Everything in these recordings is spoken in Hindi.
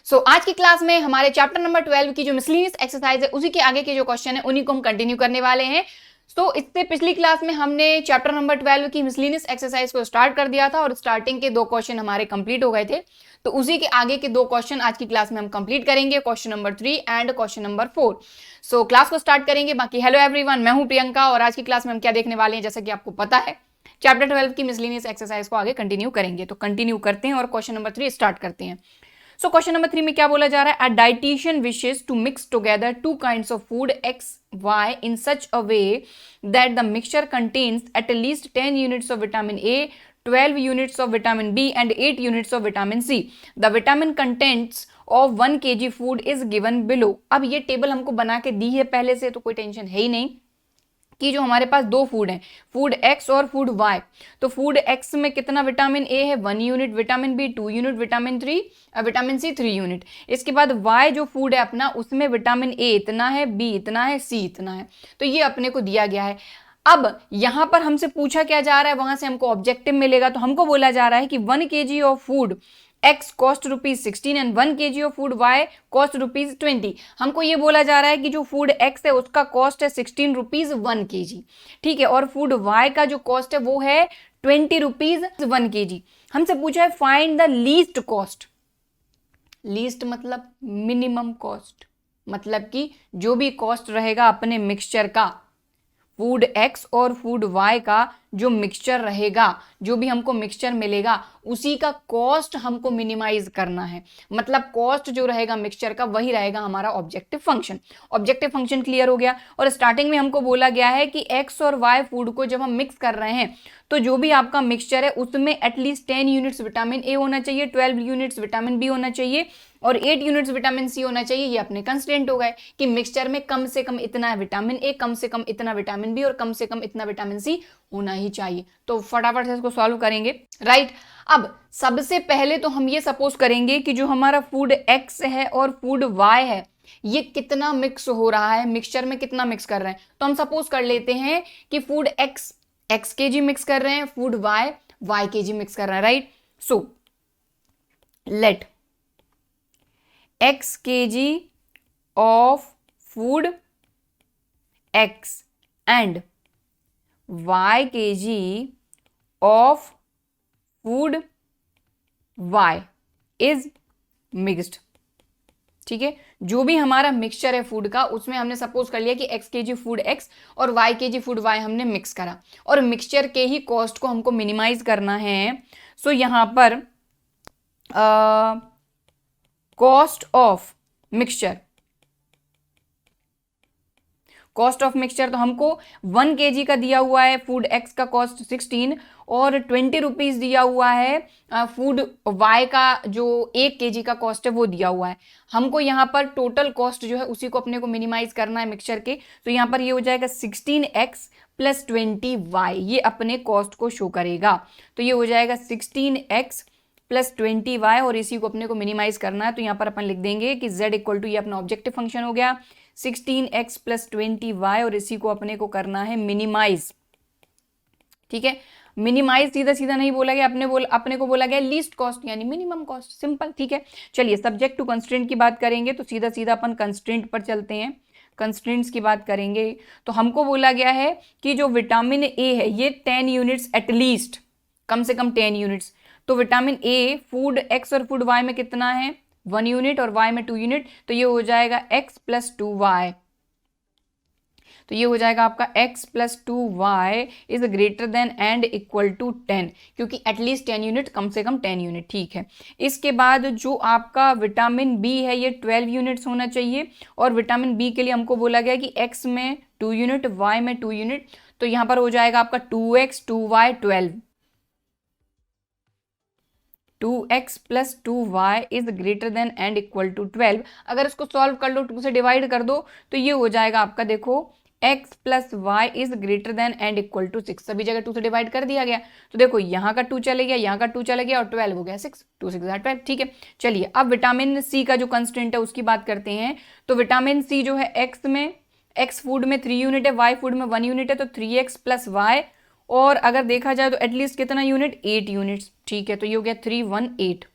आज की क्लास में हमारे चैप्टर नंबर 12 की जो मिसलेनियस एक्सरसाइज है उसी के आगे के जो क्वेश्चन है उन्हीं को हम कंटिन्यू करने वाले हैं। इससे पिछली क्लास में हमने चैप्टर नंबर 12 की मिसलेनियस एक्सरसाइज को स्टार्ट कर दिया था और स्टार्टिंग के 2 क्वेश्चन हमारे कंप्लीट हो गए थे। तो उसी के आगे के 2 क्वेश्चन आज की क्लास में हम कंप्लीट करेंगे, question number 3 and question number 4। Class को स्टार्ट करेंगे। बाकी हेलो एवरीवन, मैं हूं प्रियंका और आज की क्लास में हम क्या देखने वाले हैं, जैसा कि आपको पता है चैप्टर 12 की मिसलेनियस एक्सरसाइज को आगे कंटिन्यू करेंगे। तो कंटिन्यू करते हैं और क्वेश्चन नंबर 3 स्टार्ट करते हैं। क्वेश्चन नंबर 3 में क्या बोला जा रहा है, a dietician wishes to mix together 2 kinds of food x y in such a way that the mixture contains at least 10 units of vitamin A, 12 units of vitamin B and 8 units of vitamin C. The vitamin contents of 1 kg food is given below. अब ये टेबल हमको बना के दी है पहले से, तो कोई टेंशन है ही नहीं कि जो हमारे पास 2 फूड हैं, फूड एक्स और फूड वाई। तो फूड एक्स में कितना विटामिन ए है 1 unit, vitamin B 2 unit, vitamin C 3 unit. इसके बाद वाई जो फूड है अपना, उसमें विटामिन ए इतना है, बी इतना है, सी इतना है। तो ये अपने को दिया गया है। अब यहां पर हमसे पूछा क्या जा रहा है, वहां से हमको ऑब्जेक्टिव मिलेगा। तो हमको बोला जा रहा है कि 1 kg of food x cost ₹16 and 1 kg of food y cost ₹20। हमको ये बोला जा रहा है कि जो फूड x है उसका कॉस्ट है ₹16 1 kg, ठीक है, और फूड y का जो कॉस्ट है वो है ₹20 1 kg। हमसे पूछा है find the least cost. Least मतलब मिनिमम कॉस्ट, मतलब कि जो भी कॉस्ट रहेगा अपने मिक्सचर का, फूड एक्स और फूड वाई का जो मिक्सचर रहेगा, जो भी हमको मिक्सचर मिलेगा उसी का कॉस्ट हमको मिनिमाइज करना है। मतलब कॉस्ट जो रहेगा मिक्सचर का वही रहेगा हमारा objective function. Objective function clear हो गया। और स्टार्टिंग में हमको बोला गया है कि एक्स और वाई फूड को जब हम मिक्स कर रहे हैं तो जो भी आपका मिक्सचर है उसमें एटलीस्ट 10 यूनिट्स विटामिन ए होना चाहिए, 12 यूनिट्स विटामिन बी होना चाहिए और 8 यूनिट्स विटामिन सी होना चाहिए। ये अपने कंस्टेंट हो गए कि मिक्सचर में कम से कम इतना विटामिन ए, कम से कम इतना विटामिन बी और कम से कम इतना विटामिन सी होना ही चाहिए। तो फटाफट से इसको सॉल्व करेंगे, राइट। अब सबसे पहले तो हम ये सपोज करेंगे कि जो हमारा फूड एक्स है और फूड वाई है ये कितना मिक्स हो रहा है, मिक्सचर में कितना मिक्स कर रहे हैं। तो हम सपोज कर लेते हैं कि फूड एक्स kg मिक्स कर रहे हैं, फूड वाई kg मिक्स कर रहे हैं, right. So let x kg of food x and y kg of food y is mixed, ठीक है। जो भी हमारा मिक्सचर है फूड का उसमें हमने सपोज कर लिया कि x kg फूड x और y kg फूड y हमने मिक्स करा और मिक्सचर के ही कॉस्ट को हमको मिनिमाइज करना है। सो यहां पर cost of mixture, cost of mixture तो हमको 1 kg का दिया हुआ है फूड एक्स का कॉस्ट 16 और 20 रुपीज दिया हुआ है फूड वाई का जो 1 kg का कॉस्ट है वो दिया हुआ है। हमको यहाँ पर टोटल कॉस्ट जो है उसी को अपने को मिनिमाइज करना है मिक्सचर के। तो यहाँ पर ये हो जाएगा 16x प्लस 20y, ये अपने कॉस्ट को शो करेगा। तो ये हो जाएगा 16x प्लस 20y और इसी को अपने को मिनिमाइज करना है। तो यहाँ पर अपन लिख देंगे कि z इक्वल टू, ये अपना ऑब्जेक्टिव फंक्शन हो गया 16x प्लस 20y और इसी को अपने को करना है मिनिमाइज, ठीक है। मिनिमाइज सीधा सीधा नहीं बोला गया, अपने को बोला गया लीस्ट कॉस्ट यानी मिनिमम कॉस्ट, सिंपल, ठीक है। चलिए सब्जेक्ट टू कंस्ट्रेंट की बात करेंगे तो सीधा सीधा अपन कंस्ट्रेंट पर चलते हैं। कंस्ट्रेंट्स की बात करेंगे तो हमको बोला गया है कि जो विटामिन ए है ये 10 यूनिट्स एटलीस्ट, कम से कम 10 यूनिट्स। तो विटामिन ए फूड एक्स और फूड वाई में कितना है 1 यूनिट और y में 2 यूनिट। तो ये हो जाएगा x प्लस 2y, तो ये हो जाएगा आपका x plus 2y is greater than and equal to 10, क्योंकि एटलीस्ट 10 यूनिट, कम से कम 10 यूनिट, ठीक है। इसके बाद जो आपका विटामिन बी है ये 12 यूनिट्स होना चाहिए और विटामिन बी के लिए हमको बोला गया कि x में 2 यूनिट, y में 2 यूनिट। तो यहाँ पर हो जाएगा आपका 2x 2y 12, 2x plus 2y is greater than and equal to 12। अगर इसको सॉल्व कर लो, 2 से डिवाइड कर दो तो ये हो जाएगा आपका, देखो x plus Y is greater than and equal to 6। सभी जगह 2 से डिवाइड कर दिया गया। तो देखो यहाँ का 2 चले गया, यहाँ का 2 चले गया और 12 हो गया 6, 2 6 12, ठीक है। चलिए अब विटामिन सी का जो कंस्टेंट है उसकी बात करते हैं। तो विटामिन सी जो है एक्स में, एक्स फूड में 3 यूनिट है, वाई फूड में 1 यूनिट है, तो 3x प्लस वाई और अगर देखा जाए तो एटलीस्ट कितना यूनिट 8 यूनिट्स, ठीक है। तो ये हो गया 318,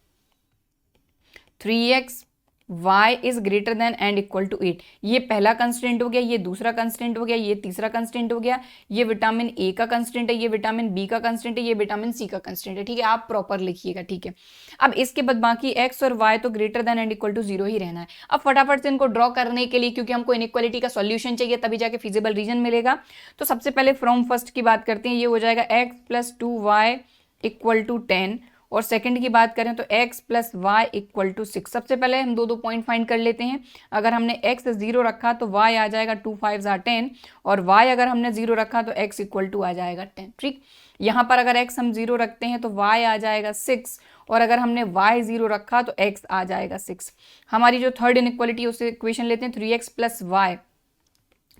3x y is greater than and equal to 8। ये पहला कंस्टेंट हो गया, ये दूसरा कंस्टेंट हो गया, ये तीसरा कंस्टेंट हो गया, ये विटामिन ए का कंस्टेंट है, ये विटामिन बी का कंस्टेंट है, ये विटामिन सी का कंस्टेंट है। ठीक है, आप प्रॉपर लिखिएगा। ठीक है, अब इसके बाद बाकी x और y तो greater than and equal to 0 ही रहना है। अब फटाफट से इनको ड्रॉ करने के लिए, क्योंकि हमको इनइक्वालिटी का सॉल्यूशन चाहिए तभी जाके फिजिबल रीजन मिलेगा, तो सबसे पहले फ्रॉम फर्स्ट की बात करते हैं। ये हो जाएगा x plus 2y equal to 10, और सेकंड की बात करें तो x plus Y equal to 6। सबसे पहले हम दो पॉइंट फाइंड कर लेते हैं। अगर हमने x 0 रखा तो y आ जाएगा 2 5 10, और y अगर हमने 0 रखा तो x इक्वल टू आ जाएगा 10। ठीक, यहाँ पर अगर x हम 0 रखते हैं तो y आ जाएगा 6, और अगर हमने y 0 रखा तो x आ जाएगा 6। हमारी जो थर्ड इनइक्वालिटी उसे इक्वेशन लेते हैं 3x plus Y,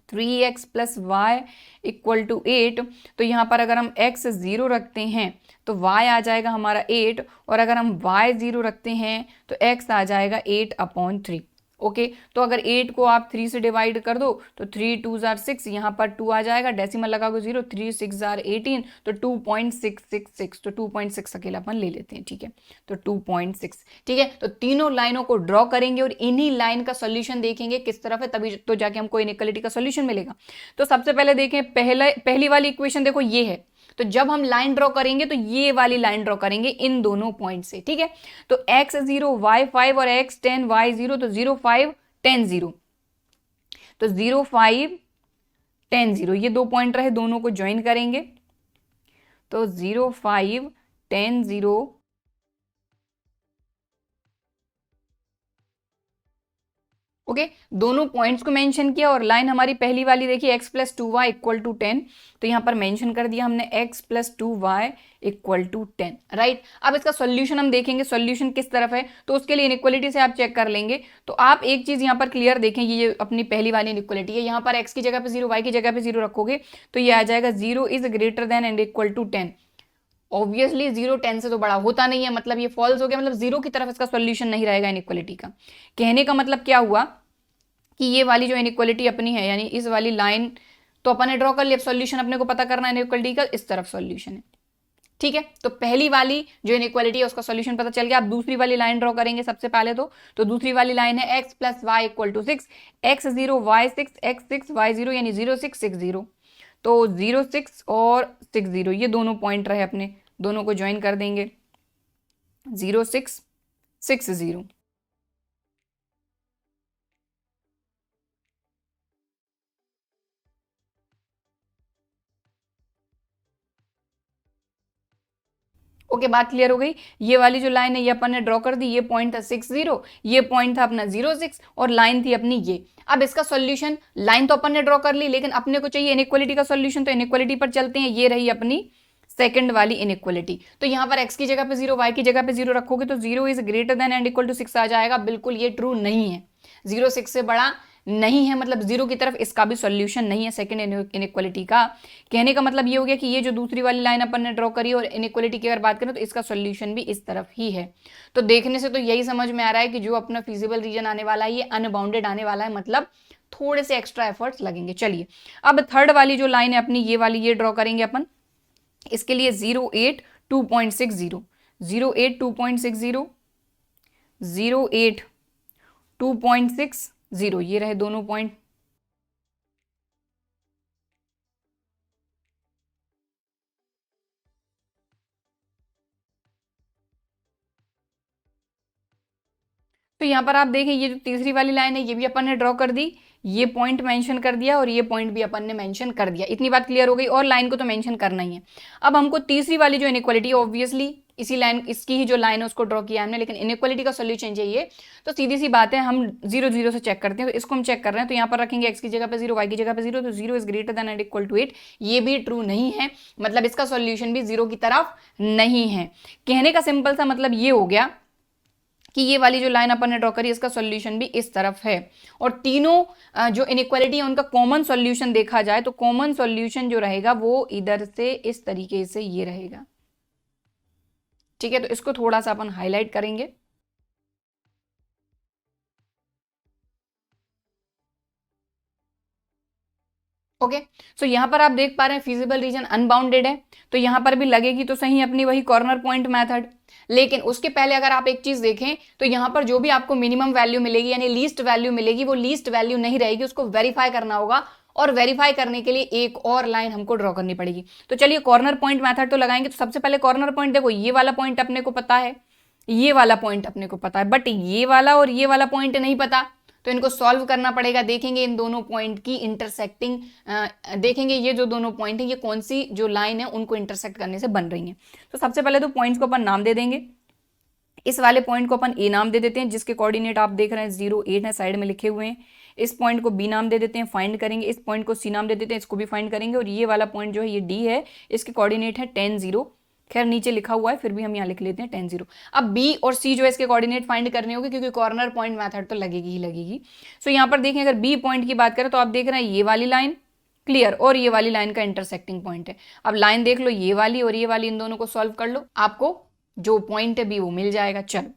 3x plus Y equal to 8। तो यहाँ पर अगर हम x 0 रखते हैं तो y आ जाएगा हमारा 8, और अगर हम y 0 रखते हैं तो x आ जाएगा 8/3। ओके, तो अगर 8 को आप 3 से डिवाइड कर दो तो 3 2 जार 6, यहाँ पर 2 आ जाएगा, डेसिमल लगाओगे 0, 3 6 जार 18, तो 2.666, तो 2.6 अकेला अपन ले लेते हैं। ठीक है, तो 2.6। ठीक है, तो तीनों लाइनों को ड्रॉ करेंगे और इन्हीं लाइन का सोल्यूशन देखेंगे किस तरफ है, तभी तो जाके हमको इनइक्वालिटी का सोल्यूशन मिलेगा। तो सबसे पहले देखें, पहली वाली इक्वेशन देखो ये है, तो जब हम लाइन ड्रॉ करेंगे तो ये वाली लाइन ड्रॉ करेंगे इन दोनों पॉइंट से। ठीक है, तो x 0 y 5 और x 10 y 0, तो 0 5 10 0, तो 0 5 10 0, ये दो पॉइंट रहे, दोनों को ज्वाइन करेंगे तो 0 5 10 0। ओके, दोनों पॉइंट्स को मेंशन किया, और लाइन हमारी पहली वाली देखिए x plus 2y equal to 10, तो यहाँ पर मेंशन कर दिया हमने x plus 2y equal to 10। Right, अब इसका सॉल्यूशन हम देखेंगे, सॉल्यूशन किस तरफ है, तो उसके लिए इनइक्वालिटी से आप चेक कर लेंगे। तो आप एक चीज यहाँ पर क्लियर देखें, ये अपनी पहली वाली इनइक्वालिटी है, यहाँ पर x की जगह पे 0, y की जगह पे 0 रखोगे तो ये आ जाएगा 0 is greater than and equal to 10। Obviously 0 10 से तो बड़ा होता नहीं है, मतलब ये फॉल्स हो गया, मतलब 0 की तरफ इसका सॉल्यूशन नहीं रहेगा इनइक्वालिटी का। कहने का मतलब क्या हुआ कि ये वाली जो इनइक्वालिटी अपनी है, यानी इस वाली लाइन तो अपन ने ड्रॉ कर लिया, सॉल्यूशन अपने को पता करना है इनइक्वालिटी का, इस तरफ सॉल्यूशन है। ठीक है, तो पहली वाली जो इनइक्वालिटी है उसका सॉल्यूशन पता चल गया। अब दूसरी वाली लाइन ड्रॉ करेंगे सबसे पहले तो दूसरी वाली लाइन है x plus Y equal to 6, x 0 y 6 x 6 y 0, यानी 0 6 6 0, तो 0 6 और 6 0, ये दोनों पॉइंट रहे अपने, दोनों को ज्वाइन कर देंगे 0 6 6 0। ओके, बात क्लियर हो गई। ये वाली जो लाइन है ये अपन ने ड्रॉ कर दी, ये पॉइंट था 6 0, ये पॉइंट था अपना 0 6, और लाइन थी अपनी ये। अब इसका सॉल्यूशन, लाइन तो अपन ने ड्रॉ कर ली, लेकिन अपने को चाहिए इनइक्वालिटी का सॉल्यूशन, तो इनइक्वालिटी पर चलते हैं। ये रही अपनी सेकंड वाली इनइक्वालिटी। तो यहाँ पर x की जगह पे 0, y की जगह पे 0 रखोगे तो 0 is greater than and equal to 6 आ जाएगा। बिल्कुल ये ट्रू नहीं है, 0 6 से बड़ा नहीं है, मतलब 0 की तरफ इसका भी सॉल्यूशन नहीं है सेकंड इनइक्वालिटी का। कहने का मतलब ये हो गया कि ये जो दूसरी वाली लाइन अपन ने ड्रॉ करी और इनइक्वालिटी की अगर बात करें तो इसका सॉल्यूशन भी इस तरफ ही है। तो देखने से तो यही समझ में आ रहा है कि जो अपना फिजिबल रीजन आने वाला है ये अनबाउंडेड आने वाला है, मतलब थोड़े से एक्स्ट्रा एफर्ट्स लगेंगे। चलिए, अब थर्ड वाली जो लाइन है अपनी ये वाली, ये ड्रॉ करेंगे अपन। इसके लिए 0 8 2.60, 0 8 2.60, 0 8 2.60, ये रहे दोनों पॉइंट। तो यहाँ पर आप देखें, ये जो तीसरी वाली लाइन है ये भी अपन ने ड्रॉ कर दी, ये पॉइंट मेंशन कर दिया और ये पॉइंट भी अपन ने मेंशन कर दिया। इतनी बात क्लियर हो गई, और लाइन को तो मेंशन करना ही है। अब हमको तीसरी वाली जो इनइक्वालिटी, ऑब्वियसली इसी लाइन, इसकी ही जो लाइन है उसको ड्रॉ किया हमने, लेकिन इनइक्वालिटी का सोल्यूशन चाहिए। तो सीधी सी बात है, हम 0 0 से चेक करते हैं। तो इसको हम चेक कर रहे हैं, तो यहाँ पर रखेंगे x की जगह पे 0, y की जगह पे 0, तो 0 is greater than and equal to 8। ये भी ट्रू नहीं है, मतलब इसका सोल्यूशन भी 0 की तरफ नहीं है। कहने का सिंपल सा मतलब ये हो गया कि ये वाली जो लाइन अपन ने ड्रॉ करी इसका सॉल्यूशन भी इस तरफ है, और तीनों जो इनइक्वालिटी है उनका कॉमन सॉल्यूशन देखा जाए तो कॉमन सॉल्यूशन जो रहेगा वो इधर से इस तरीके से ये रहेगा। ठीक है, तो इसको थोड़ा सा अपन हाईलाइट करेंगे। ओके, सो यहाँ पर आप देख पा रहे हैं फिजिबल रीजन अनबाउंडेड है, तो यहाँ पर भी लगेगी तो सही अपनी वही कॉर्नर पॉइंट मेथड। लेकिन उसके पहले अगर आप एक चीज देखें तो यहाँ पर जो भी आपको मिनिमम वैल्यू मिलेगी यानी लीस्ट वैल्यू मिलेगी, वो लीस्ट वैल्यू नहीं रहेगी, उसको वेरीफाई करना होगा, और वेरीफाई करने के लिए एक और लाइन हमको ड्रॉ करनी पड़ेगी। तो चलिए कॉर्नर पॉइंट मेथड तो लगाएंगे। तो सबसे पहले कॉर्नर पॉइंट देखो, ये वाला पॉइंट अपने को पता है, ये वाला पॉइंट अपने को पता है, बट ये वाला और ये वाला पॉइंट नहीं पता, तो इनको सॉल्व करना पड़ेगा। देखेंगे इन दोनों पॉइंट की इंटरसेक्टिंग, देखेंगे ये जो दोनों पॉइंट है ये कौन सी जो लाइन है उनको इंटरसेक्ट करने से बन रही है। तो सबसे पहले तो पॉइंट्स को अपन नाम दे देंगे। इस वाले पॉइंट को अपन ए नाम दे देते हैं, जिसके कोऑर्डिनेट आप देख रहे हैं 0 8 है, साइड में लिखे हुए हैं। इस पॉइंट को बी नाम दे देते हैं, फाइंड करेंगे। इस पॉइंट को सी नाम दे देते हैं, इसको भी फाइंड करेंगे। और ये वाला पॉइंट जो है ये डी है, इसके कोऑर्डिनेट है 10 0। खैर नीचे लिखा हुआ है, फिर भी हम यहाँ लिख लेते हैं 10 0। अब बी और सी जो है इसके कोऑर्डिनेट फाइंड करने होंगे, क्योंकि कॉर्नर पॉइंट मेथड तो लगेगी ही लगेगी। सो यहाँ पर देखें, अगर बी पॉइंट की बात करें तो आप देख रहे हैं ये वाली लाइन क्लियर, और ये वाली लाइन का इंटरसेक्टिंग पॉइंट है। अब लाइन देख लो, ये वाली और ये वाली, इन दोनों को सॉल्व कर लो, आपको जो पॉइंट है बी वो मिल जाएगा। चलो,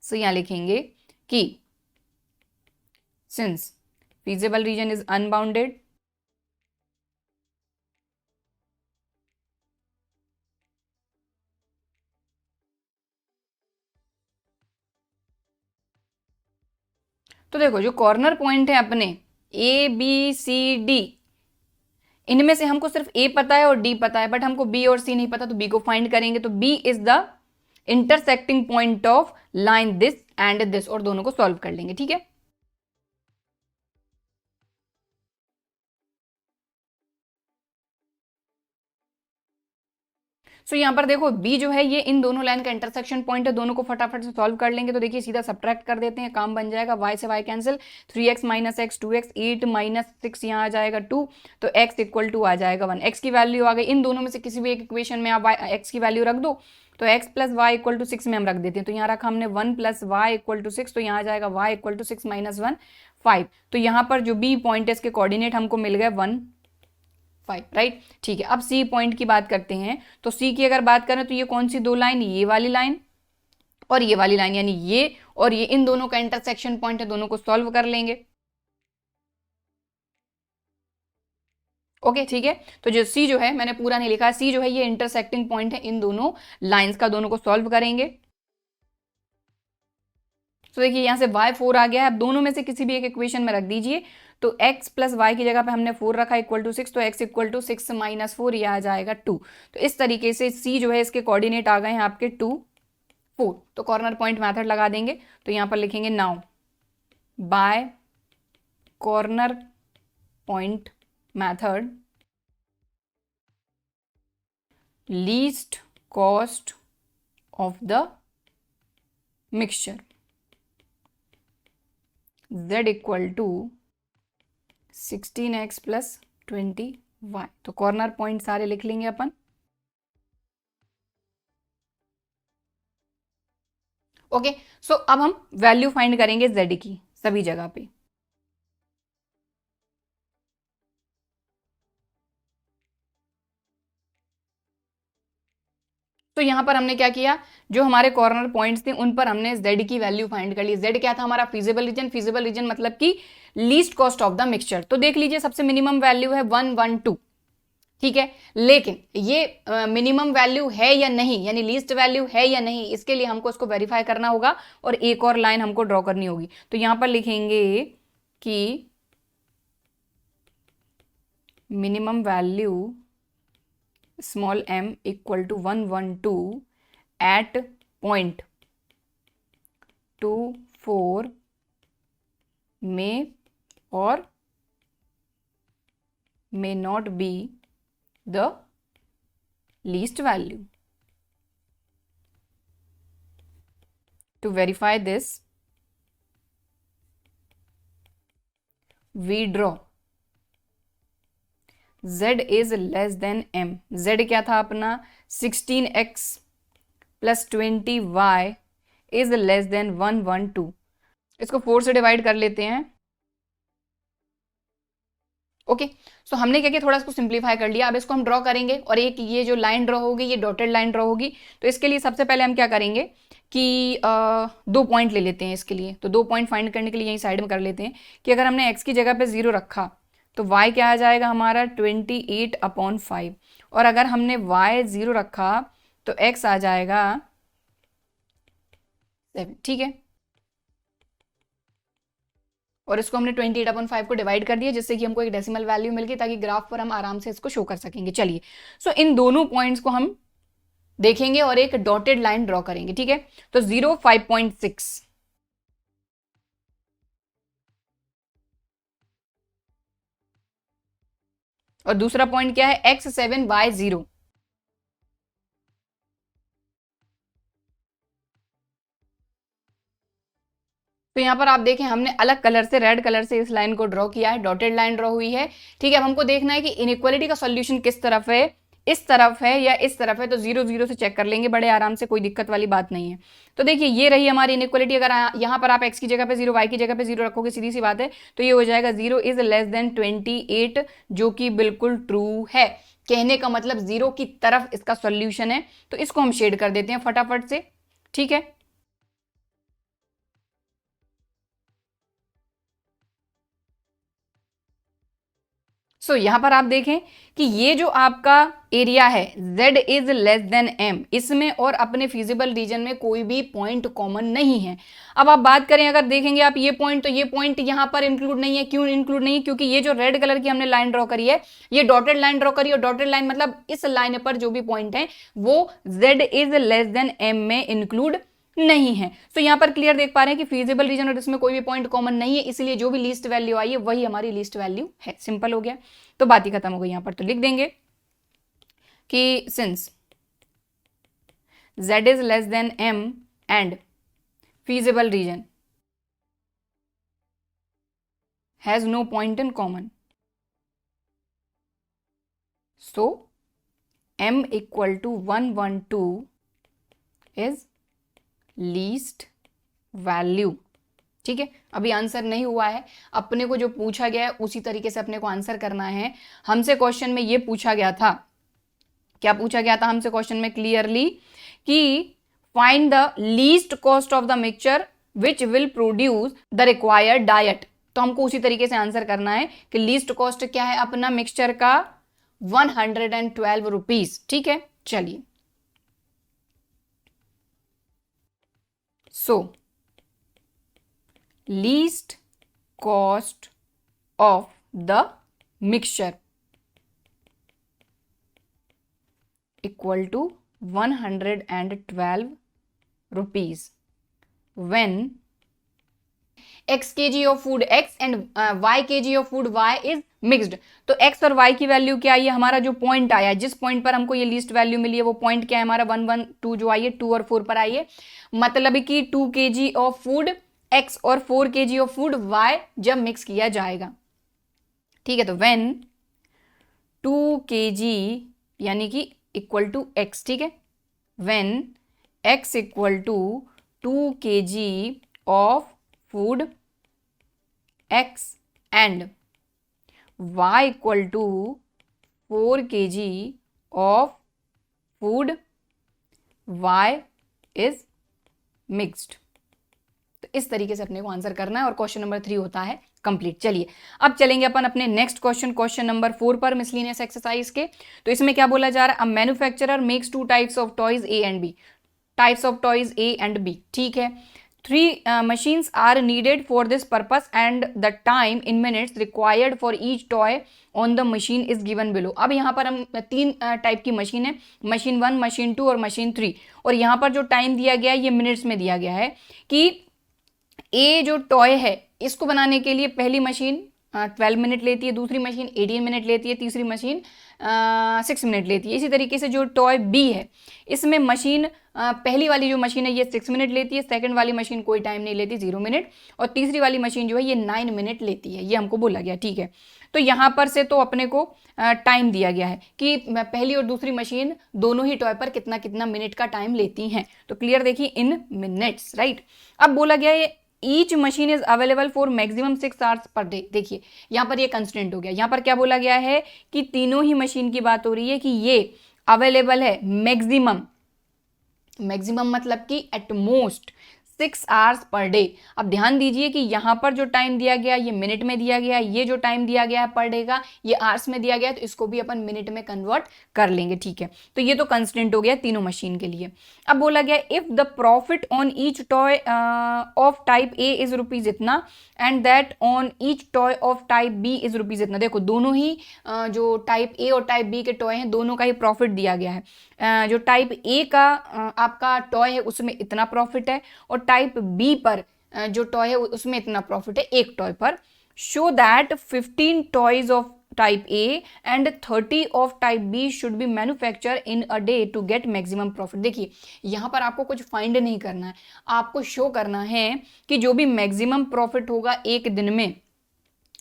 सो यहाँ लिखेंगे कि since feasible region is unbounded, तो देखो जो कॉर्नर पॉइंट है अपने ए बी सी डी, इनमें से हमको सिर्फ ए पता है और डी पता है, बट हमको बी और सी नहीं पता, तो बी को फाइंड करेंगे। तो B is the intersecting point of line this and this, और दोनों को सॉल्व कर लेंगे। ठीक है, सो यहाँ पर देखो बी जो है ये इन दोनों लाइन का इंटरसेक्शन पॉइंट है, दोनों को फटाफट से सॉल्व कर लेंगे। तो देखिए सीधा सब्ट्रैक्ट कर देते हैं, काम बन जाएगा। y से y cancel, 3x minus x 2x, 8 minus 6 यहाँ आ जाएगा 2, तो x इक्वल टू आ जाएगा 1। x की वैल्यू आ गई, इन दोनों में से किसी भी एक इक्वेशन में आप x की वैल्यू रख दो, तो x plus Y equal to 6 में हम रख देते हैं। तो यहाँ रखा हमने 1 प्लस वाई इक्वल टू 6, तो यहाँ आ जाएगा y इक्वल टू 6 माइनस 1 5। तो यहाँ पर जो b पॉइंट है इसके कोऑर्डिनेट हमको मिल गए 1 5, राइट। ठीक है, अब सी पॉइंट की बात करते हैं। तो सी की अगर बात करें तो ये कौन सी दो लाइन, ये वाली लाइन और ये वाली लाइन, यानी ये और ये, इन दोनों का इंटरसेक्शन पॉइंट है, दोनों को सॉल्व कर लेंगे। ओके ठीक है, तो जो सी जो है, मैंने पूरा नहीं लिखा, सी जो है ये इंटरसेक्टिंग पॉइंट है इन दोनों लाइंस का, दोनों को सॉल्व करेंगे। तो देखिए यहाँ से y4 आ गया है, अब दोनों में से किसी भी एक इक्वेशन में रख दीजिए। तो x प्लस वाई की जगह पे हमने 4 रखा इक्वल टू 6, तो x इक्वल टू 6 माइनस 4, ये आ जाएगा 2। तो इस तरीके से c जो है इसके कोऑर्डिनेट आ गए हैं आपके 2 4। तो कॉर्नर पॉइंट मेथड लगा देंगे। तो यहाँ पर लिखेंगे now by corner point method least cost of the mixture z equal to 16x plus 20y। तो कॉर्नर पॉइंट सारे लिख लेंगे अपन। ओके, सो अब हम वैल्यू फाइंड करेंगे z की सभी जगह पे। तो यहां पर हमने क्या किया, जो हमारे कॉर्नर पॉइंट्स थे उन पर हमने z की वैल्यू फाइंड कर ली। z क्या था हमारा, फिजिबल रीजन। फिजिबल रीजन मतलब कि least cost of the mixture. तो देख लीजिए सबसे मिनिमम वैल्यू है 1 1 2, ठीक है, लेकिन ये मिनिमम वैल्यू है या नहीं, यानी लीस्ट वैल्यू है या नहीं, इसके लिए हमको इसको वेरीफाई करना होगा और एक और लाइन हमको ड्रॉ करनी होगी। तो यहां पर लिखेंगे कि minimum value small m equal to 1 1 2 at point 2 4 में और may not be the least value. To verify this, we draw z is less than m. z क्या था अपना 16x plus 20y is less than 1 1 2। इसको 4 से डिवाइड कर लेते हैं। ओके, सो हमने क्या किया, थोड़ा इसको सिंप्लीफाई कर लिया। अब इसको हम ड्रॉ करेंगे और एक ये जो लाइन ड्रॉ होगी ये डॉटेड लाइन ड्रॉ होगी। तो इसके लिए सबसे पहले हम क्या करेंगे कि 2 पॉइंट ले लेते हैं इसके लिए। तो 2 पॉइंट फाइंड करने के लिए यहीं साइड में कर लेते हैं कि अगर हमने x की जगह पे 0 रखा तो y क्या आ जाएगा हमारा 28/5, और अगर हमने y 0 रखा तो x आ जाएगा 7, ठीक है। और इसको हमने 28/5 को डिवाइड कर दिया, जिससे कि हमको एक डेसिमल वैल्यू मिल गई, ताकि ग्राफ पर हम आराम से इसको शो कर सकेंगे। चलिए, सो इन दोनों पॉइंट्स को हम देखेंगे और एक डॉटेड लाइन ड्रॉ करेंगे, ठीक है। तो 0 5.6, और दूसरा पॉइंट क्या है, x 7 y 0। तो यहां पर आप देखें हमने अलग कलर से, रेड कलर से इस लाइन को ड्रॉ किया है, डॉटेड लाइन ड्रॉ हुई है, ठीक है। अब हमको देखना है कि इनइक्वालिटी का सॉल्यूशन किस तरफ है, इस तरफ है या इस तरफ है। तो 0 0 से चेक कर लेंगे बड़े आराम से, कोई दिक्कत वाली बात नहीं है। तो देखिए ये रही हमारी इनइक्वालिटी। अगर यहाँ पर आप x की जगह पे 0, y की जगह पे 0 रखोगे, सीधी सी बात है, तो ये हो जाएगा 0 इज लेस देन 28, जो कि बिल्कुल ट्रू है। कहने का मतलब 0 की तरफ इसका सॉल्यूशन है। तो इसको हम शेड कर देते हैं फटाफट से, ठीक है। सो यहां पर आप देखें कि ये जो आपका एरिया है z is less then m, इसमें और अपने फिजिबल रीजन में कोई भी पॉइंट कॉमन नहीं है। अब आप बात करें, अगर देखेंगे आप ये पॉइंट, तो ये पॉइंट यहां पर इंक्लूड नहीं है। क्यों इंक्लूड नहीं है? क्योंकि ये जो रेड कलर की हमने लाइन ड्रॉ करी है, ये डॉटेड लाइन ड्रॉ करी है, और डॉटेड लाइन मतलब इस लाइन पर जो भी पॉइंट है वो z is less then m में इंक्लूड नहीं है। तो यहां पर क्लियर देख पा रहे हैं कि फिजिबल रीजन और इसमें कोई भी पॉइंट कॉमन नहीं है, इसलिए जो भी लीस्ट वैल्यू आई है वही हमारी लीस्ट वैल्यू है। सिंपल हो गया, तो बात ही खत्म हो गई। यहां पर तो लिख देंगे कि since z is less then m and feasible region has no point in common, so m equal to 112 is least value, ठीक है। अभी आंसर नहीं हुआ है, अपने को जो पूछा गया है उसी तरीके से अपने को आंसर करना है। हमसे क्वेश्चन में ये पूछा गया था, क्या पूछा गया था हमसे क्वेश्चन में क्लियरली, कि find the least cost of the mixture which will produce the required diet. तो हमको उसी तरीके से आंसर करना है कि लीस्ट कॉस्ट क्या है अपना मिक्सचर का, 112 रुपीज, ठीक है। चलिए, so least cost of the mixture equal to 112 rupees when x kg of food x and y kg of food y is mixed। तो x और y की वैल्यू क्या आई है, हमारा जो पॉइंट आया, जिस पॉइंट पर हमको ये लीस्ट वैल्यू मिली है वो पॉइंट क्या है हमारा 112 जो आई है, 2 और 4 पर आई है। मतलब कि 2 kg ऑफ फूड x और 4 kg ऑफ फूड y जब मिक्स किया जाएगा, ठीक है। तो when 2 kg यानी कि इक्वल टू x, ठीक है। when x equal to 2 kg of food x and y equal to 4 kg of food y is mixed. तो इस तरीके से अपने को आंसर करना है और क्वेश्चन नंबर 3 होता है कंप्लीट। चलिए, अब चलेंगे अपन अपने नेक्स्ट क्वेश्चन, क्वेश्चन नंबर 4 पर मिसलिनियस एक्सरसाइज के। तो इसमें क्या बोला जा रहा है, a manufacturer makes 2 types of toys A and B, types of toys A and B, ठीक है। 3 machines are needed for this purpose and the time in minutes required for each toy on the machine is given below। अब यहाँ पर हम 3 टाइप की मशीन है, मशीन 1, मशीन 2 और मशीन 3, और यहाँ पर जो टाइम दिया गया है ये मिनट्स में दिया गया है कि ए जो टॉय है इसको बनाने के लिए पहली मशीन 12 मिनट लेती है, दूसरी मशीन 18 मिनट लेती है, तीसरी मशीन 6 मिनट लेती है। इसी तरीके से जो टॉय बी है इसमें मशीन पहली वाली जो मशीन है ये 6 मिनट लेती है, सेकंड वाली मशीन कोई टाइम नहीं लेती 0 मिनट, और तीसरी वाली मशीन जो है ये 9 मिनट लेती है, ये हमको बोला गया, ठीक है। तो यहाँ पर से तो अपने को टाइम दिया गया है कि पहली और दूसरी मशीन दोनों ही टॉय पर कितना कितना मिनट का टाइम लेती हैं। तो क्लियर देखिए, इन मिनट्स, राइट। अब बोला गया है each machine is available for maximum 6 hours per day. देखिए यहाँ पर ये कंस्टेंट हो गया, यहाँ पर क्या बोला गया है कि तीनों ही मशीन की बात हो रही है कि ये अवेलेबल है मैक्सिमम, मैक्सिमम मतलब कि at most 6 hours per day. अब ध्यान दीजिए कि यहाँ पर जो टाइम दिया गया ये मिनट में दिया गया है, ये जो टाइम दिया गया है पर डे का ये आवर्स में दिया गया है, तो इसको भी अपन मिनट में कन्वर्ट कर लेंगे। ठीक है, तो ये तो कंस्टेंट हो गया तीनों मशीन के लिए। अब बोला गया if the profit on each toy of type A is rupees इतना and that on each toy of type B is rupees इतना। देखो दोनों ही जो टाइप ए और टाइप बी के टॉय हैं दोनों का ही प्रॉफिट दिया गया है। जो टाइप ए का आपका टॉय है उसमें इतना प्रॉफिट है और टाइप बी पर जो टॉय है उसमें इतना प्रॉफिट है एक टॉय पर। Show that 15 toys of type A and 30 of type B should be manufacture in a day to get maximum profit. देखिए यहाँ पर आपको कुछ फाइंड नहीं करना है, आपको शो करना है कि जो भी मैक्सिमम प्रॉफिट होगा एक दिन में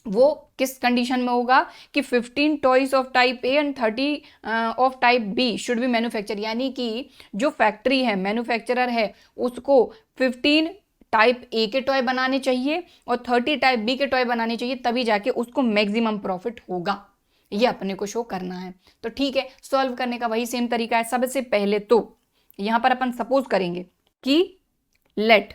वो किस कंडीशन में होगा कि 15 toys of type A and 30 of type B should be manufacture, यानी कि जो फैक्ट्री है मैन्युफैक्चरर है उसको 15 टाइप ए के टॉय बनाने चाहिए और 30 टाइप बी के टॉय बनाने चाहिए, तभी जाके उसको मैक्सिमम प्रॉफिट होगा। ये अपने को शो करना है। तो ठीक है, सॉल्व करने का वही सेम तरीका है। सबसे पहले तो यहां पर अपन सपोज करेंगे कि लेट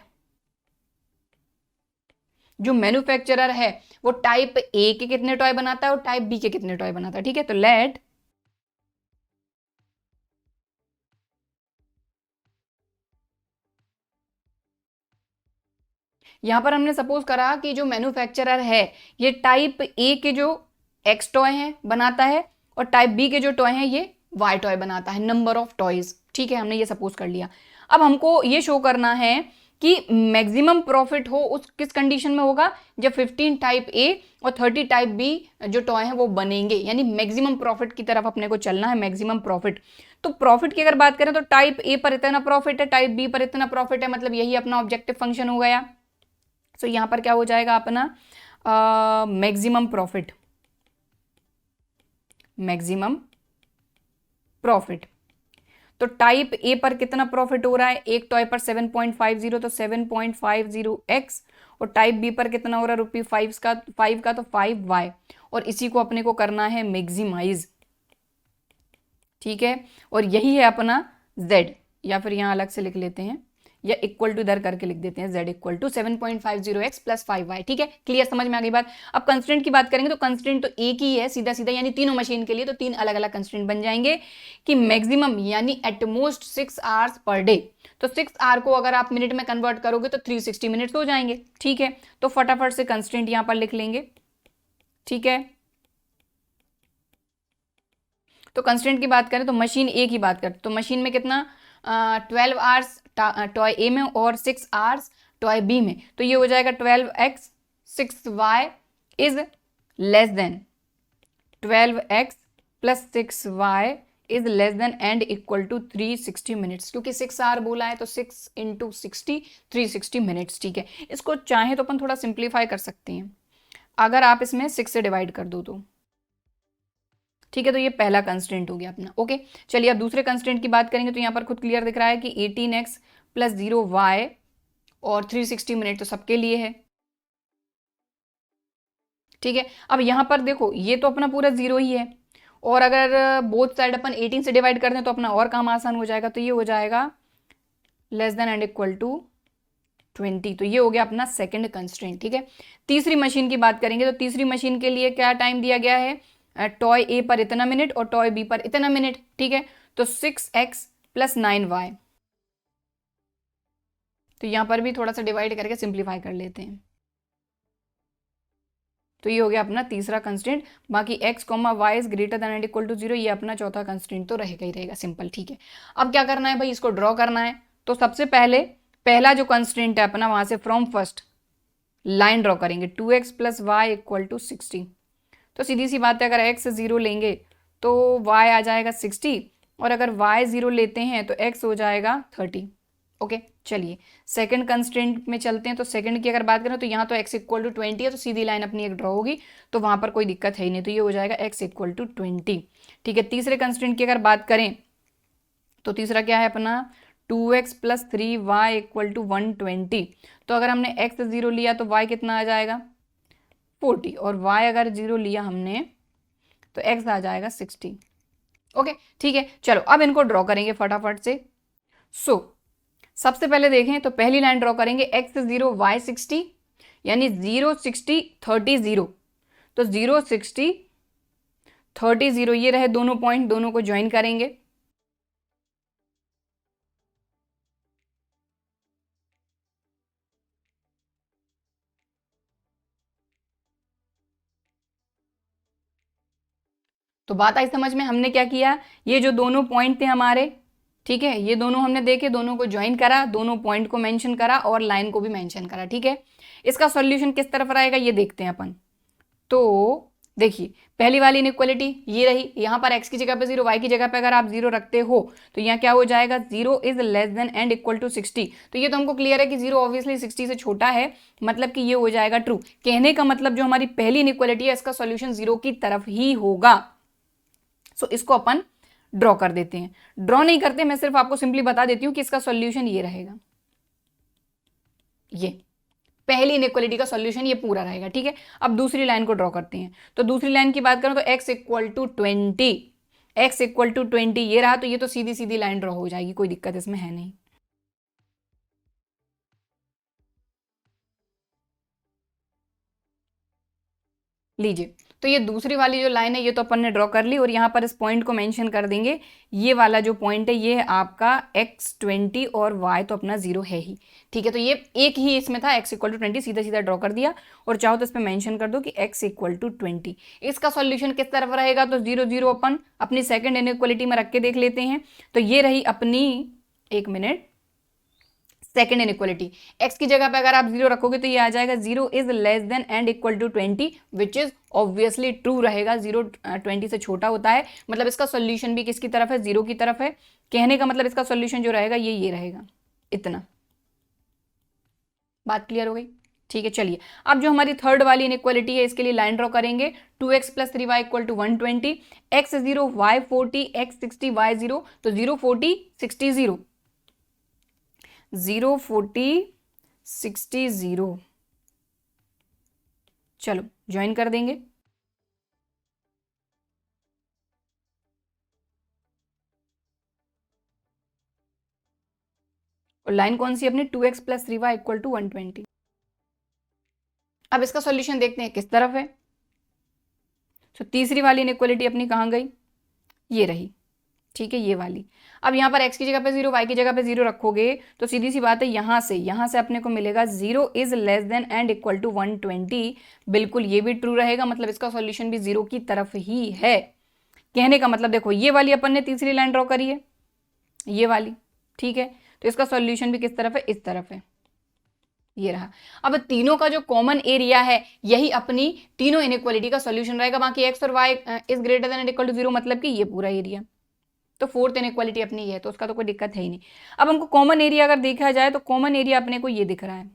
जो मैन्युफैक्चरर है वो टाइप ए के कितने टॉय बनाता है और टाइप बी के कितने टॉय बनाता है। ठीक है, तो लेट यहां पर हमने सपोज करा कि जो मैन्युफैक्चरर है ये टाइप ए के जो एक्स टॉय हैं बनाता है और टाइप बी के जो टॉय हैं ये वाई टॉय बनाता है, नंबर ऑफ टॉयज। ठीक है, हमने ये सपोज कर लिया। अब हमको ये शो करना है कि मैक्सिमम प्रॉफिट हो उस किस कंडीशन में होगा जब 15 टाइप ए और 30 टाइप बी जो टॉय हैं वो बनेंगे, यानी मैक्सिमम प्रॉफिट की तरफ अपने को चलना है, मैक्सिमम प्रॉफिट। तो प्रॉफिट की अगर बात करें तो टाइप ए पर इतना प्रॉफिट है, टाइप बी पर इतना प्रॉफिट है, मतलब यही अपना ऑब्जेक्टिव फंक्शन हो गया। सो यहां पर क्या हो जाएगा अपना मैक्सिमम प्रॉफिट, मैक्सिमम प्रॉफिट। तो टाइप ए पर कितना प्रॉफिट हो रहा है, एक टॉय पर 7.50, तो 7.50x, और टाइप बी पर कितना हो रहा है रुपी 5 का तो 5y, और इसी को अपने को करना है मैक्सिमाइज। ठीक है, और यही है अपना z, या फिर यहां अलग से लिख लेते हैं या इक्वल टू इधर करके लिख देते हैं, z equal to 7.50x plus 5y। ठीक है, क्लियर, समझ में आ गई बात। अब कंस्ट्रेंट की बात करेंगे तो कंस्ट्रेंट तो एक ही है सीधा सीधा, यानी तीनों मशीन के लिए तो तीन अलग अलग कंस्ट्रेंट बन जाएंगे कि मैक्सिमम यानी एटमोस्ट 6 आवर्स पर डे। तो 6 आवर को अगर आप मिनट में कन्वर्ट करोगे तो 360 मिनट्स हो जाएंगे। ठीक है, तो फटाफट से कंस्ट्रेंट यहां पर लिख लेंगे। ठीक है, तो कंस्ट्रेंट की बात करें तो मशीन ए की बात करें तो मशीन में कितना 12 आवर्स टॉय ए में और 6 आवर्स टॉय बी में, तो ये हो जाएगा 12x 6y is less than 12x plus 6y is less than and equal to 360 minutes, क्योंकि 6 आवर बोला है तो 6 इंटू 60 360 मिनट्स। ठीक है, इसको चाहे तो अपन थोड़ा सिंप्लीफाई कर सकते हैं अगर आप इसमें 6 से डिवाइड कर दो तो। ठीक है, तो ये पहला कंस्टेंट हो गया अपना। ओके, चलिए अब दूसरे कंस्टेंट की बात करेंगे तो यहाँ पर खुद क्लियर दिख रहा है कि 18x प्लस 0y और 360 मिनट तो सबके लिए है। ठीक है, अब यहाँ पर देखो ये तो अपना पूरा 0 ही है, और अगर बोथ साइड अपन 18 से डिवाइड कर दें तो अपना और काम आसान हो जाएगा, तो ये हो जाएगा less than and equal to 20। तो ये हो गया अपना सेकंड कंस्ट्रेंट। ठीक है, तीसरी मशीन की बात करेंगे तो तीसरी मशीन के लिए क्या टाइम दिया गया है, टॉय ए पर इतना मिनट और टॉय बी पर इतना मिनट। ठीक है, तो 6x प्लस 9y, तो यहां पर भी थोड़ा सा डिवाइड करके सिंप्लीफाई कर लेते हैं, तो ये हो गया अपना तीसरा कंस्टेंट। बाकी x, y is greater than and equal to 0, ये अपना चौथा कंस्टेंट तो रहेगा ही रहेगा, सिंपल। ठीक है, अब क्या करना है भाई, इसको ड्रॉ करना है। तो सबसे पहले पहला जो कंस्टेंट है अपना वहां से फ्रॉम फर्स्ट लाइन ड्रॉ करेंगे, 2x plus Y equal to 60। तो सीधी सी बात है, अगर x 0 लेंगे तो y आ जाएगा 60, और अगर y 0 लेते हैं तो x हो जाएगा 30। ओके, चलिए सेकंड कंस्टेंट में चलते हैं। तो सेकंड की अगर बात करें तो यहाँ तो x इक्वल टू 20 है, तो सीधी लाइन अपनी एक ड्रॉ होगी, तो वहाँ पर कोई दिक्कत है ही नहीं, तो ये हो जाएगा x इक्वल टू 20। ठीक है, तीसरे कंस्टेंट की अगर बात करें तो तीसरा क्या है अपना 2x plus 3y equal to 120। तो अगर हमने x 0 लिया तो y कितना आ जाएगा 40, और y अगर 0 लिया हमने तो x आ जाएगा 60। ओके, ठीक है, चलो अब इनको ड्रॉ करेंगे फटाफट से। सो सबसे पहले देखें तो पहली लाइन ड्रॉ करेंगे x 0 y 60, यानी 0 60 30 0, तो 0 60 30 0 ये रहे दोनों पॉइंट, दोनों को ज्वाइन करेंगे। तो बात आई समझ में, हमने क्या किया, ये जो दोनों पॉइंट थे हमारे, ठीक है, ये दोनों हमने देखे, दोनों को ज्वाइन करा, दोनों पॉइंट को मेंशन करा और लाइन को भी मेंशन करा, ठीक है। इसका सॉल्यूशन किस तरफ रहेगा ये देखते हैं अपन। तो देखिए पहली वाली इनइक्वालिटी ये रही, यहाँ पर x की जगह पे 0, y की जगह पे अगर आप 0 रखते हो तो यहाँ क्या हो जाएगा, 0 is less than and equal to 60। तो ये तो हमको क्लियर है कि 0 ऑब्वियसली 60 से छोटा है, मतलब कि ये हो जाएगा ट्रू। कहने का मतलब जो हमारी पहली इनइक्वालिटी है इसका सॉल्यूशन 0 की तरफ ही होगा। सो इसको अपन ड्रॉ कर देते हैं। ड्रॉ नहीं करते, मैं सिर्फ आपको सिंपली बता देती हूँ कि इसका सॉल्यूशन ये रहेगा, ये पहली इनइक्वालिटी का सॉल्यूशन ये पूरा रहेगा, ठीक है। अब दूसरी लाइन को ड्रॉ करते हैं। तो दूसरी लाइन की बात करें तो x equal to 20, x equal to 20 ये रहा, तो ये तो सीधी सीधी लाइन ड्रॉ हो जाएगी, कोई दिक्कत इसमें है नहीं। लीजिए, तो ये दूसरी वाली जो लाइन है ये तो अपन ने ड्रॉ कर ली, और यहाँ पर इस पॉइंट को मेंशन कर देंगे। ये वाला जो पॉइंट है ये है आपका x 20 और y तो अपना 0 है ही, ठीक है। तो ये एक ही इसमें था, x इक्वल टू 20, सीधा सीधा ड्रॉ कर दिया, और चाहो तो इस पर मेंशन कर दो कि x इक्वल टू 20। इसका सॉल्यूशन किस तरफ रहेगा, तो 0 0 अपन अपनी सेकेंड इनइक्वालिटी में रख के देख लेते हैं। तो ये रही अपनी, एक मिनट, सेकेंड इनइक्वालिटी। x की जगह पे अगर आप 0 रखोगे तो ये आ जाएगा 0 is less than and equal to 20, which is obviously true रहेगा। 0 20 से छोटा होता है, मतलब इसका सॉल्यूशन भी किसकी तरफ है, 0 की तरफ है। कहने का मतलब इसका सॉल्यूशन जो रहेगा ये रहेगा, इतना। बात क्लियर हो गई, ठीक है। चलिए अब जो हमारी थर्ड वाली इनइक्वालिटी है इसके लिए लाइन ड्रॉ करेंगे। 2x plus 3y equal to 120, x 0 y 40 x 60 y 0, तो 0 40 60 0, 0 40 60 0, चलो ज्वाइन कर देंगे। और लाइन कौन सी अपनी, 2x plus 3y equal to 120। अब इसका सॉल्यूशन देखते हैं किस तरफ है। तो तीसरी वाली इनइक्वालिटी अपनी कहाँ गई, ये रही, ठीक है, ये वाली। अब यहाँ पर x की जगह पे 0, y की जगह पे 0 रखोगे तो सीधी सी बात है, यहाँ से अपने को मिलेगा 0 is less than and equal to 120। बिल्कुल ये भी ट्रू रहेगा, मतलब इसका सॉल्यूशन भी 0 की तरफ ही है। कहने का मतलब देखो ये वाली अपन ने तीसरी लाइन ड्रॉ करी है, ये वाली, ठीक है। तो इसका सॉल्यूशन भी किस तरफ है, इस तरफ है, ये रहा। अब तीनों का जो कॉमन एरिया है यही अपनी तीनों इनइक्वालिटी का सॉल्यूशन रहेगा। बाकी x और y is greater than and equal to 0, मतलब कि ये पूरा एरिया। तो फोर्थ इनइक्वालिटी अपनी ये है, तो उसका तो कोई दिक्कत है ही नहीं। अब हमको कॉमन एरिया अगर देखा जाए तो कॉमन एरिया अपने को ये दिख रहा है।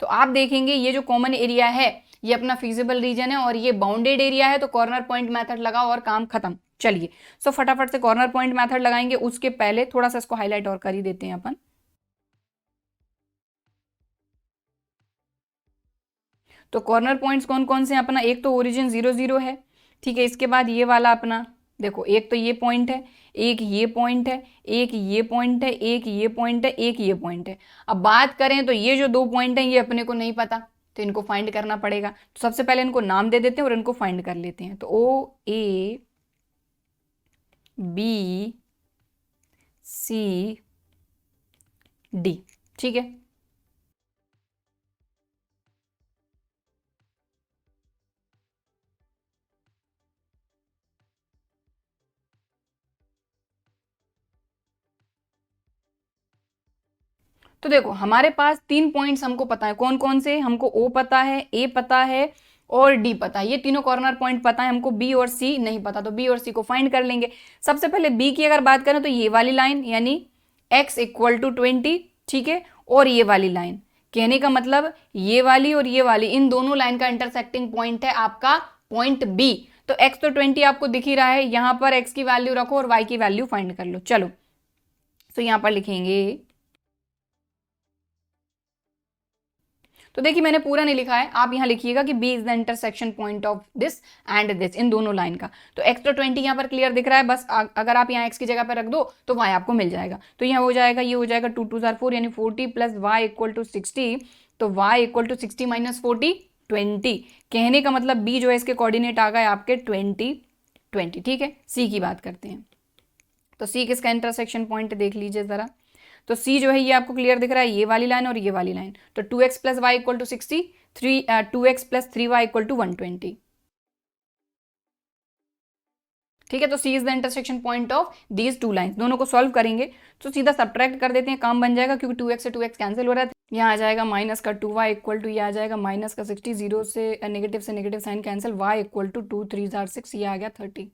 तो आप देखेंगे ये जो कॉमन एरिया है ये अपना फीजिबल रीजन है, और ये बाउंडेड एरिया है, तो कॉर्नर पॉइंट मेथड लगाओ और काम खत्म। चलिए सो फटाफट से कॉर्नर पॉइंट मेथड लगाएंगे। उसके पहले थोड़ा सा इसको हाईलाइट और कर ही देते हैं अपन। तो कॉर्नर पॉइंट्स कौन कौन से हैं अपना, एक तो ओरिजिन 0 0 है, ठीक है। इसके बाद ये वाला अपना देखो, एक तो ये पॉइंट है, एक ये पॉइंट है, एक ये पॉइंट है, एक ये पॉइंट है, एक ये पॉइंट है। अब बात करें तो ये जो दो पॉइंट हैं ये अपने को नहीं पता, तो इनको फाइंड करना पड़ेगा। तो सबसे पहले इनको नाम दे देते हैं और इनको फाइंड कर लेते हैं। तो ओ ए बी सी डी, ठीक है। तो देखो हमारे पास तीन पॉइंट्स हमको पता है, कौन कौन से, हमको ओ पता है, ए पता है और डी पता है। ये तीनों कॉर्नर पॉइंट पता है हमको, बी और सी नहीं पता, तो बी और सी को फाइंड कर लेंगे। सबसे पहले बी की अगर बात करें तो ये वाली लाइन, यानी x इक्वल टू 20, ठीक है, और ये वाली लाइन। कहने का मतलब ये वाली और ये वाली, इन दोनों लाइन का इंटरसेक्टिंग पॉइंट है आपका पॉइंट बी। तो x तो 20 आपको दिख ही रहा है, यहां पर x की वैल्यू रखो और y की वैल्यू फाइंड कर लो। चलो तो यहां पर लिखेंगे, तो देखिए मैंने पूरा नहीं लिखा है, आप यहाँ लिखिएगा कि B is the intersection point of this and this, इन दोनों लाइन का। तो एक्स तो 20 यहाँ पर क्लियर दिख रहा है, बस अगर आप यहाँ एक्स की जगह पर रख दो तो वाई आपको मिल जाएगा। तो यहाँ हो जाएगा, ये हो जाएगा 2 2 4 यानी 40 प्लस वाई इक्वल टू 60। तो वाई इक्वल टू 60 माइनस 40 20। कहने का मतलब बी जो है इसके कोऑर्डिनेट आ गए आपके 20 20। ठीक है, सी की बात करते हैं। तो सी किसका इंटरसेक्शन पॉइंट देख लीजिए जरा। तो सी जो है ये आपको क्लियर दिख रहा है, ये वाली लाइन और ये वाली लाइन। तो 2x plus Y equal to 60, 2x plus 3y equal to 120। ठीक है, तो C is the intersection point of these two lines. दोनों को सॉल्व करेंगे तो सीधा सब्ट्रैक्ट कर देते हैं, काम बन जाएगा, क्योंकि 2x से 2x कैंसिल हो रहा है। यहाँ आ जाएगा माइनस का 2y इक्वल टू, ये आ जाएगा माइनस का 60, जीरो से negative sign cancel, y equal to 2 3 6, ये आ गया 30।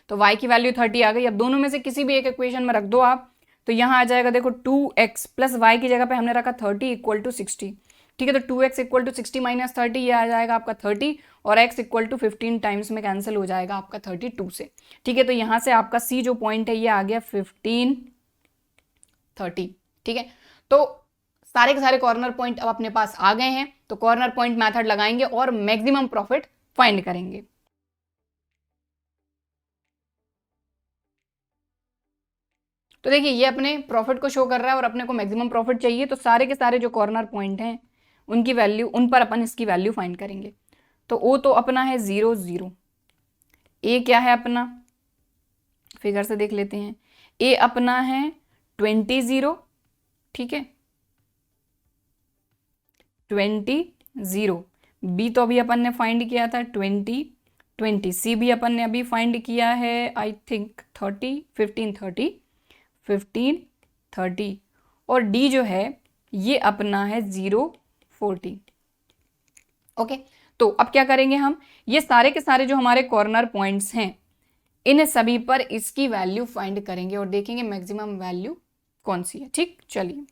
तो y की वैल्यू 30 आ गई। अब दोनों में से किसी भी एक इक्वेशन में रख दो आप, तो यहाँ आ जाएगा देखो 2x प्लस वाई की जगह पे हमने रखा 30 इक्वल टू 60। ठीक है, तो 2x इक्वल टू 60 माइनस 30, ये आ जाएगा आपका 30, और x इक्वल टू 15 टाइम्स में कैंसिल हो जाएगा आपका 32 से। ठीक है, तो यहाँ से आपका c जो पॉइंट है ये आ गया 15 30। ठीक है, तो सारे के सारे कॉर्नर पॉइंट अब अपने पास आ गए हैं। तो कॉर्नर पॉइंट मेथड लगाएंगे और मैक्सिमम प्रॉफिट फाइंड करेंगे। तो देखिए ये अपने प्रॉफिट को शो कर रहा है और अपने को मैक्सिमम प्रॉफिट चाहिए, तो सारे के सारे जो कॉर्नर पॉइंट हैं उनकी वैल्यू, उन पर अपन इसकी वैल्यू फाइंड करेंगे। तो ओ तो अपना है 0 0, ए क्या है अपना, फिगर से देख लेते हैं, ए अपना है 20 0। ठीक है, 20 0। बी तो अभी अपन ने फाइंड किया था 20 20। सी भी अपन ने अभी फाइंड किया है आई थिंक 30 15 30 15 30। और डी जो है ये अपना है 0 40। ओके, तो अब क्या करेंगे हम, ये सारे के सारे जो हमारे कॉर्नर पॉइंट्स हैं इन सभी पर इसकी वैल्यू फाइंड करेंगे और देखेंगे मैक्सिमम वैल्यू कौन सी है। ठीक, चलिए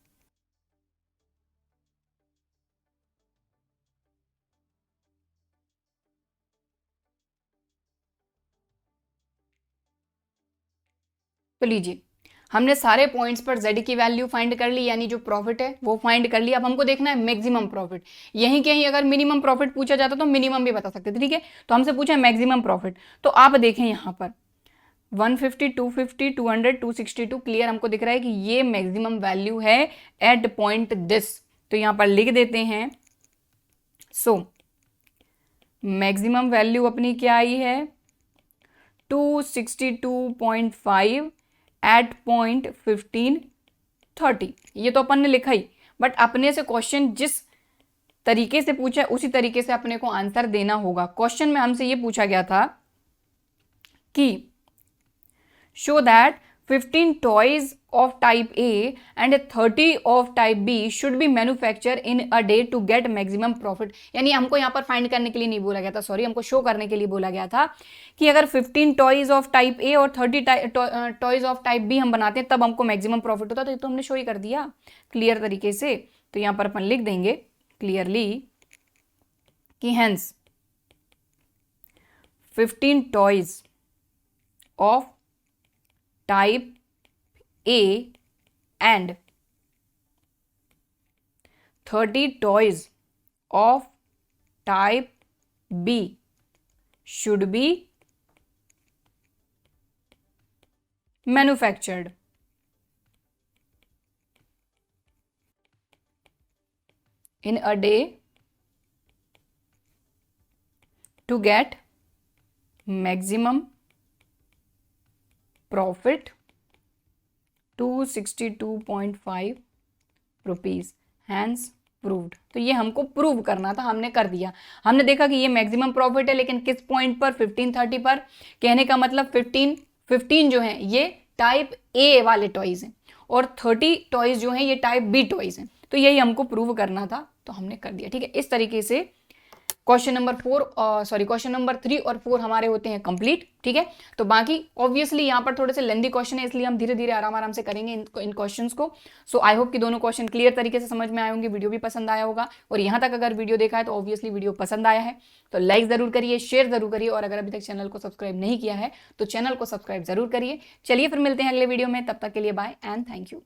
तो लीजिए, हमने सारे पॉइंट्स पर z की वैल्यू फाइंड कर ली, यानी जो प्रॉफिट है वो फाइंड कर लिया। अब हमको देखना है मैक्सिमम प्रॉफिट। यहीं कहीं अगर मिनिमम प्रॉफिट पूछा जाता तो मिनिमम भी बता सकते थे। ठीक है, तो हमसे पूछा मैक्सिमम प्रॉफिट। तो आप देखें यहाँ पर 150 250 200 262 क्लियर हमको दिख रहा है कि ये मैक्सिमम वैल्यू है एट पॉइंट दिस। तो यहाँ पर लिख देते हैं, सो मैक्सिमम वैल्यू अपनी क्या आई है 262.5 एट पॉइंट 15 30। ये तो अपन ने लिखा ही, बट अपने से क्वेश्चन जिस तरीके से पूछा है उसी तरीके से अपने को आंसर देना होगा। क्वेश्चन में हमसे ये पूछा गया था कि show that 15 toys of type A and 30 of type B should be manufactured in a day to get maximum profit। यानी हमको यहाँ पर फाइंड करने के लिए नहीं बोला गया था, सॉरी, हमको शो करने के लिए बोला गया था कि अगर 15 toys of type A और 30 toys of type B हम बनाते हैं तब हमको मैक्सिमम प्रॉफिट होता। तो ये तो हमने शो ही कर दिया क्लियर तरीके से। तो यहाँ पर अपन लिख देंगे क्लियरली कि hence 15 toys of type A and 30 toys of type B should be manufactured in a day to get maximum profit 262.5 rupees, hence proved. तो ये हमको प्रूव करना था, हमने कर दिया। हमने देखा कि ये मैक्सिमम प्रॉफिट है, लेकिन किस पॉइंट पर 1530 पर। कहने का मतलब 15 जो है ये टाइप ए वाले टॉयज हैं और 30 टॉयज जो हैं ये टाइप बी टॉयज हैं। तो यही हमको प्रूव करना था, तो हमने कर दिया। ठीक है, इस तरीके से क्वेश्चन नंबर 3 और 4 हमारे होते हैं कंप्लीट। ठीक है, तो बाकी ऑब्वियसली यहाँ पर थोड़े से लेंदी क्वेश्चन है, इसलिए हम धीरे धीरे आराम से करेंगे इन क्वेश्चंस को। सो आई होप कि दोनों क्वेश्चन क्लियर तरीके से समझ में आए होंगे, वीडियो भी पसंद आया होगा। और यहाँ तक अगर वीडियो देखा है तो ऑब्वियसली वीडियो पसंद आया है तो लाइक जरूर करिए, शेयर जरूर करिए, और अगर अभी तक चैनल को सब्सक्राइब नहीं किया है तो चैनल को सब्सक्राइब जरूर करिए। चलिए फिर मिलते हैं अगले वीडियो में, तब तक के लिए बाय एंड थैंक यू।